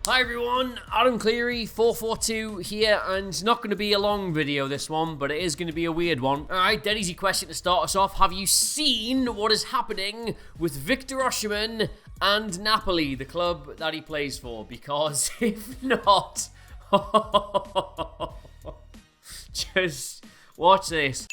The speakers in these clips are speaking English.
Hi everyone, Adam Cleary, FourFourTwo here, and it's not going to be a long video this one, but it is going to be a weird one. Alright, dead easy question to start us off. Have you seen what is happening with Victor Oshman and Napoli, the club that he plays for? Because if not, just watch this.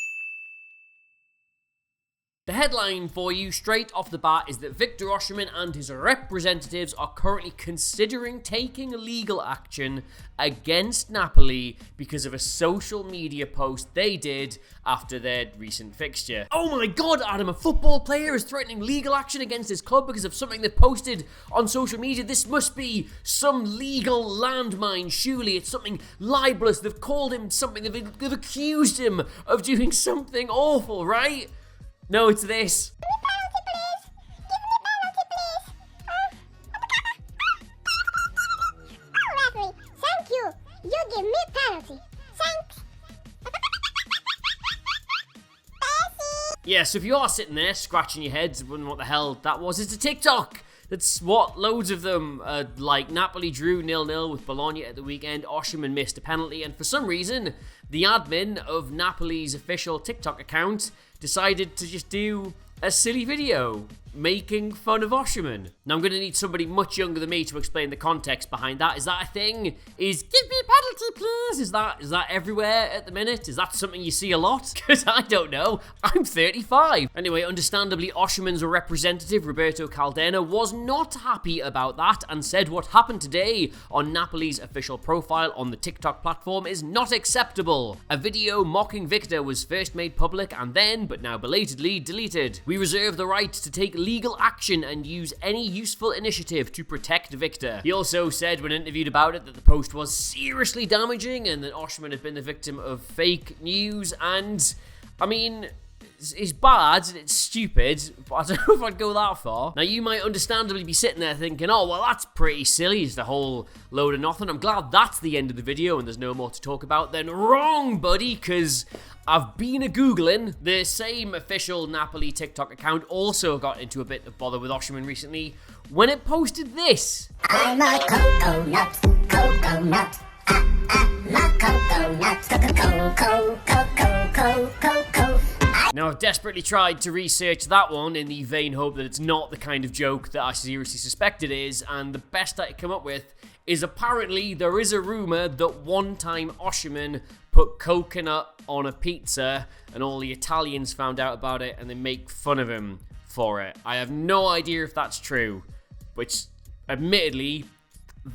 The headline for you straight off the bat is that Victor Osimhen and his representatives are currently considering taking legal action against Napoli because of a social media post they did after their recent fixture. Oh my god, Adam, a football player is threatening legal action against his club because of something they posted on social media. This must be some legal landmine, surely. It's something libelous. They've called him something. They've accused him of doing something awful, right? No, it's this. Give me penalty, please. Oh, referee, thank you. You give me penalty. Thanks. Yeah, so if you are sitting there scratching your heads, wondering what the hell that was, it's a TikTok. That's what loads of them like. Napoli drew 0-0 with Bologna at the weekend. Oshman missed a penalty, and for some reason, the admin of Napoli's official TikTok account decided to just do a silly video making fun of Oshman. Now I'm going to need somebody much younger than me to explain the context behind that. Is that a thing? Give me a penalty, please? Is that everywhere at the minute? Is that something you see a lot? Because I don't know. I'm 35. Anyway, understandably, Oshman's representative, Roberto Caldena, was not happy about that and said what happened today on Napoli's official profile on the TikTok platform is not acceptable. A video mocking Victor was first made public and then, but now belatedly, deleted. We reserve the right to take legal action and use any useful initiative to protect Victor. He also said when interviewed about it that the post was seriously damaging and that Oshman had been the victim of fake news, and I mean, it's bad and it's stupid, but I don't know if I'd go that far. Now you might understandably be sitting there thinking, oh well, that's pretty silly, it's the whole load of nothing. I'm glad that's the end of the video and there's no more to talk about. Then wrong, buddy, because I've been a-googling. The same official Napoli TikTok account also got into a bit of bother with Oshman recently when it posted this. I'm a coconut, coconut. My coconut, coconut. Now, I've desperately tried to research that one in the vain hope that it's not the kind of joke that I seriously suspect it is, and the best I could come up with is apparently there is a rumour that one time Oshman put coconut on a pizza and all the Italians found out about it and they make fun of him for it. I have no idea if that's true, which admittedly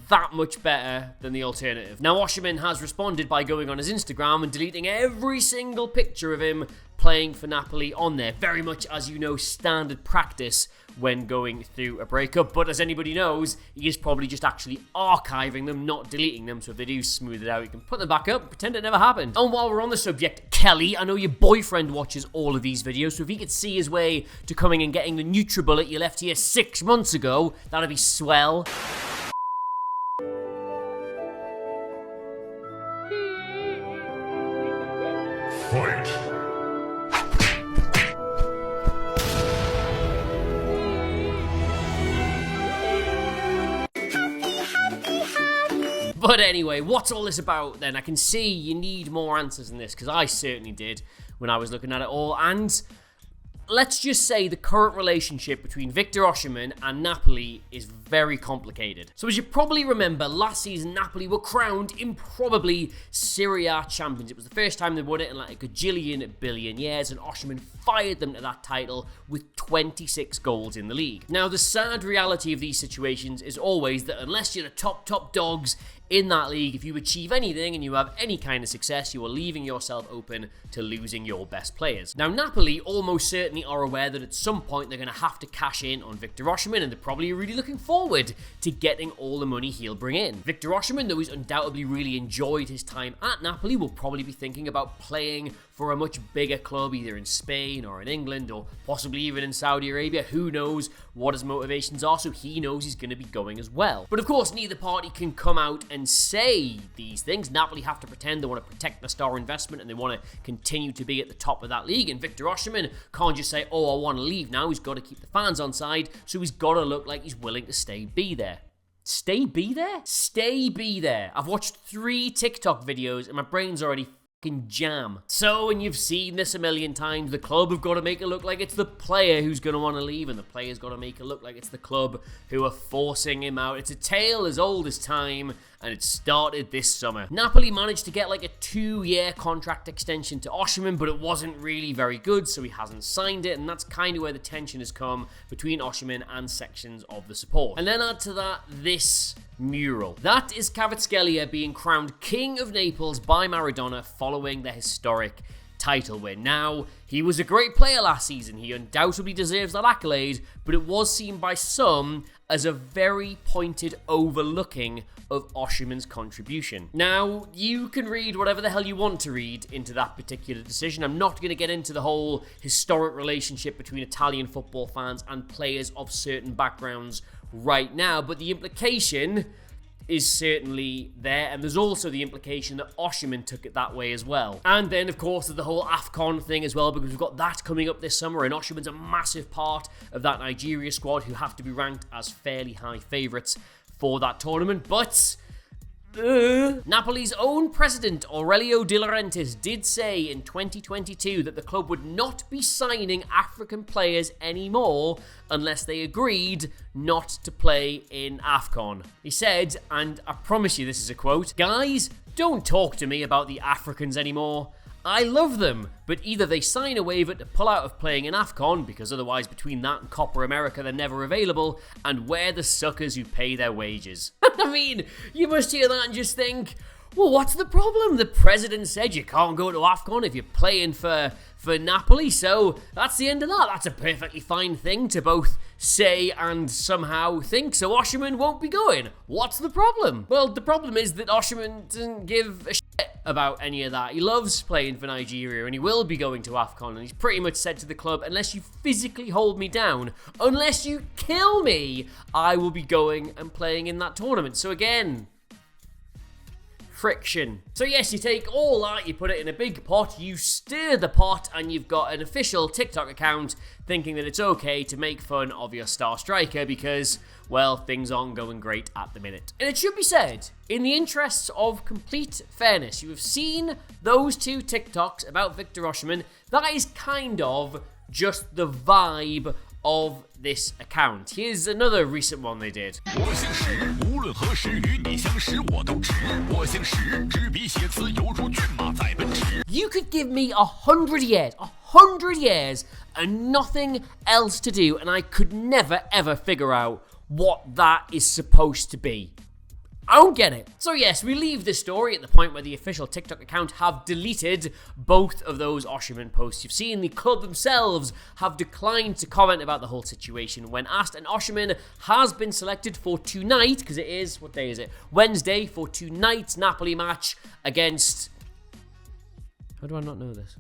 that much better than the alternative. Now, Oshman has responded by going on his Instagram and deleting every single picture of him playing for Napoli on there. Very much, as you know, standard practice when going through a breakup. But as anybody knows, he is probably just actually archiving them, not deleting them. So if they do smooth it out, you can put them back up and pretend it never happened. And while we're on the subject, Kelly, I know your boyfriend watches all of these videos, so if he could see his way to coming and getting the NutriBullet you left here 6 months ago, that'd be swell. Fight! But anyway, what's all this about then? I can see you need more answers than this, because I certainly did when I was looking at it all. And let's just say the current relationship between Victor Osimhen and Napoli is very complicated. So as you probably remember, last season Napoli were crowned improbably Serie A champions. It was the first time they won it in like a gajillion billion years, and Osimhen fired them to that title with 26 goals in the league. Now, the sad reality of these situations is always that unless you're the top dogs in that league, if you achieve anything and you have any kind of success, you are leaving yourself open to losing your best players. Now, Napoli almost certainly are aware that at some point they're going to have to cash in on Victor Osimhen, and they're probably really looking forward to getting all the money he'll bring in. Victor Osimhen, though he's undoubtedly really enjoyed his time at Napoli, will probably be thinking about playing for a much bigger club, either in Spain or in England or possibly even in Saudi Arabia. Who knows what his motivations are, so he knows he's going to be going as well. But of course, neither party can come out and say these things. Napoli have to pretend they want to protect the star investment and they want to continue to be at the top of that league. And Victor Osimhen can't just say, oh, I want to leave now. He's got to keep the fans on side, so he's got to look like he's willing to be there. Stay be there? Stay be there. I've watched 3 TikTok videos and my brain's already fucking jam. So, and you've seen this a million times, the club have got to make it look like it's the player who's going to want to leave, and the player's got to make it look like it's the club who are forcing him out. It's a tale as old as time, and it started this summer. Napoli managed to get like a 2-year contract extension to Oshman, but it wasn't really very good, so he hasn't signed it, and that's kind of where the tension has come between Oshman and sections of the support. And then add to that this mural. That is Kvaratskhelia being crowned King of Naples by Maradona following the historic title win. Now, he was a great player last season. He undoubtedly deserves that accolade, but it was seen by some as a very pointed overlooking of Osimhen's contribution. Now, you can read whatever the hell you want to read into that particular decision. I'm not going to get into the whole historic relationship between Italian football fans and players of certain backgrounds right now, but the implication is certainly there, and there's also the implication that Oshman took it that way as well. And then, of course, there's the whole AFCON thing as well, because we've got that coming up this summer, and Oshman's a massive part of that Nigeria squad who have to be ranked as fairly high favourites for that tournament. But Napoli's own president, Aurelio De Laurentiis, did say in 2022 that the club would not be signing African players anymore unless they agreed not to play in AFCON. He said, and I promise you this is a quote, "Guys, don't talk to me about the Africans anymore. I love them, but either they sign a waiver to pull out of playing in AFCON, because otherwise between that and Copa America they're never available, and we're the suckers who pay their wages." I mean, you must hear that and just think, well, what's the problem? The president said you can't go to AFCON if you're playing for Napoli, so that's the end of that. That's a perfectly fine thing to both say and somehow think, so Oshman won't be going. What's the problem? Well, the problem is that Oshman doesn't give a shit about any of that. He loves playing for Nigeria, and he will be going to AFCON, and he's pretty much said to the club, unless you physically hold me down, unless you kill me, I will be going and playing in that tournament. So again, friction. So yes, you take all that, you put it in a big pot, you stir the pot, and you've got an official TikTok account thinking that it's okay to make fun of your star striker because, well, things aren't going great at the minute. And it should be said, in the interests of complete fairness, you have seen those 2 TikToks about Victor Osimhen. That is kind of just the vibe of this account. Here's another recent one they did. You could give me 100 years and nothing else to do, and I could never ever figure out what that is supposed to be. I don't get it. So yes, we leave this story at the point where the official TikTok account have deleted both of those Oshman posts. You've seen the club themselves have declined to comment about the whole situation when asked, and Oshman has been selected for tonight, because it is, what day is it? Wednesday, for tonight's Napoli match against... How do I not know this?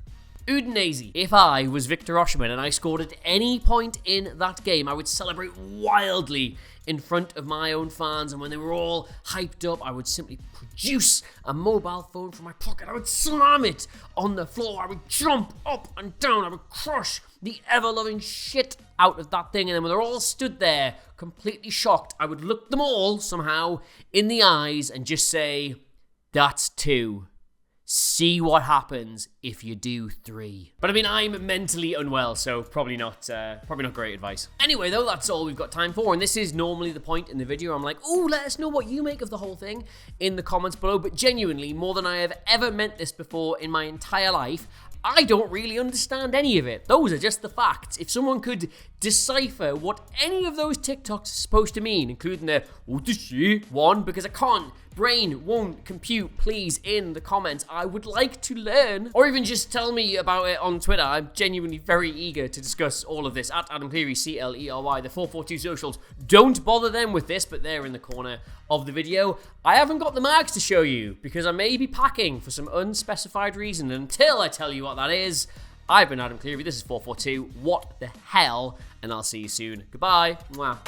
Udinese. If I was Victor Oshman and I scored at any point in that game, I would celebrate wildly in front of my own fans, and when they were all hyped up, I would simply produce a mobile phone from my pocket. I would slam it on the floor. I would jump up and down. I would crush the ever-loving shit out of that thing, and then when they're all stood there completely shocked, I would look them all somehow in the eyes and just say, "That's 2. See what happens if you do 3. But I mean, I'm mentally unwell, so probably not great advice. Anyway, though, that's all we've got time for, and this is normally the point in the video I'm like, oh, let us know what you make of the whole thing in the comments below. But genuinely, more than I have ever meant this before in my entire life, I don't really understand any of it. Those are just the facts. If someone could decipher what any of those TikToks are supposed to mean, including the "what the shit" one, because I can't, brain won't compute, please, in the comments. I would like to learn. Or even just tell me about it on Twitter. I'm genuinely very eager to discuss all of this. At Adam Cleary, CLERY, the 442 socials. Don't bother them with this, but they're in the corner of the video. I haven't got the marks to show you because I may be packing for some unspecified reason. And until I tell you what that is, I've been Adam Cleary. This is 442. What the hell? And I'll see you soon. Goodbye. Mwah.